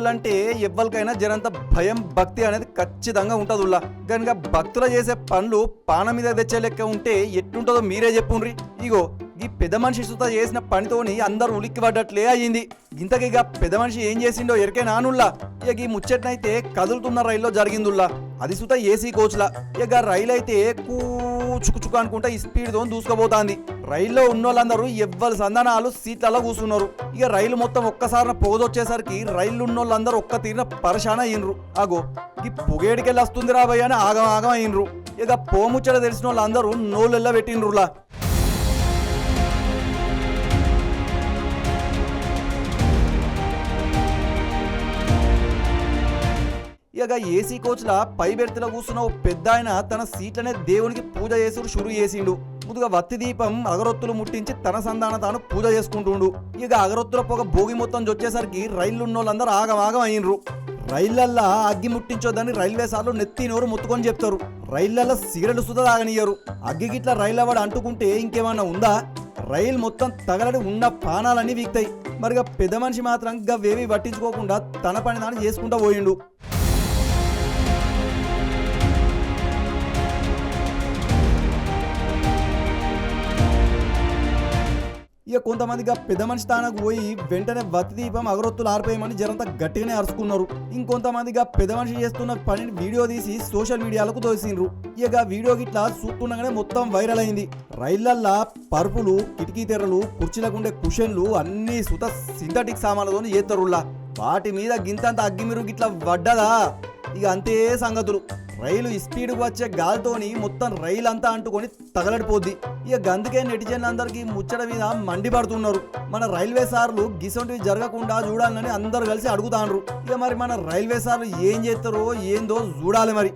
పోవాలంటే ఎవ్వరికైనా జరంత భయం భక్తి అనేది ఖచ్చితంగా ఉంటదుల్లా. కనుక భక్తులు చేసే పనులు పాన మీద తెచ్చే లెక్క ఉంటే ఎట్లుంటుందో మీరే చెప్పుండ్రి. ఇగో ఈ పెద్ద మనిషి సుత చేసిన పనితోని అందరూ ఉలిక్కి పడ్డట్లే అయ్యింది. ఇంతకిగా పెద్ద మనిషి ఏం చేసిండో ఎరికే నానుల్లా. ఇక ఈ ముచ్చట్నైతే కదులుతున్న రైల్లో జరిగిందుల్లా. అది సుత ఏసీ కోచ్లా. ఇక రైలు అయితే కూచుకుచుకు అనుకుంటా ఈ స్పీడ్ తో దూసుకుపోతాంది. రైల్లో ఉన్నోళ్ళందరూ ఎవ్వరి సంధానాలు సీట్లలో కూర్చున్నారు. ఇక రైలు మొత్తం ఒక్కసారిన పొగదొచ్చేసరికి రైలు ఉన్నోళ్ళందరూ ఒక్క తీరిన పరశాన అయ్యిండ్రు. అగో ఈ పొగేడికెళ్ళి వస్తుంది రాబోయ్ అని ఆగం ఆగం అయ్యిండ్రు. ఇక పోముచ్చట తెలిసిన వాళ్ళందరూ నోళ్ళెల్లా పెట్టిండ్రులా. ఇక ఏసీ కోచ్ల పై బెర్త్లో కూర్చున్న ఓ పెద్ద ఆయన తన సీట్లనే దేవునికి పూజ చేసుడు షురు చేసిండు. ముందుగా వత్తి దీపం అగరొత్తులు ముట్టించి తన సంధాన తాను పూజ చేసుకుంటుండు. ఇక అగరొత్తుల పొగ భోగి మొత్తం వచ్చేసరికి రైళ్ళు ఉన్నోళ్ళందరూ ఆగం ఆగం అయినరు. రైళ్లల్లా అగ్గి ముట్టించొద్దని రైల్వే సార్లు నెత్తి నోరు ముత్తుకొని చెప్తారు. రైళ్లల్లో సిగరెట్లు సుధా తాగనియ్యరు. అగ్గి గిట్ల రైళ్ల వాడు అంటుకుంటే ఇంకేమన్నా ఉందా? రైలు మొత్తం తగలడి ఉన్న పానాలన్నీ వీక్తాయి. మరిగా పెద్ద మనిషి మాత్రం గవేవి పట్టించుకోకుండా తన పని తాను చేసుకుంటూ పోయిండు. ఇక కొంతమందిగా పెద్ద మనిషి తానకు పోయి వెంటనే వత్తి దీపం అగరొత్తులు ఆరిపోయమని జరంతా గట్టిగానే అరుచుకున్నారు. ఇంకొంతమందిగా పెద్ద మనిషి చేస్తున్న పనిని వీడియో తీసి సోషల్ మీడియాలకు తోసిండ్రు. ఇక వీడియో గిట్లా చూస్తుండగానే మొత్తం వైరల్ అయింది. రైళ్లల్లా పరుపులు, కిటికీ తెర్రలు, కుర్చీలకుండే కుషన్లు అన్ని సుత సింథటిక్ సామాన్లతో చేత్తరుల్లా. వాటి మీద గింతంత అగ్గిమిరు గిట్లా వడ్డదా. ఇక అంతే సంగతులు. రైలు స్పీడ్కి వచ్చే గాలితోని మొత్తం రైలు అంతా అంటుకొని తగలడిపోద్ది. ఇక గందుకే నెటిజన్లందరికీ ముచ్చట మీద మండిపడుతున్నారు. మన రైల్వే సార్లు గిసొంటివి జరగకుండా చూడాలని అందరు కలిసి అడుగుతాండ్రు. ఇక మరి మన రైల్వే సార్లు ఏం చేస్తారో ఏందో చూడాలి మరి.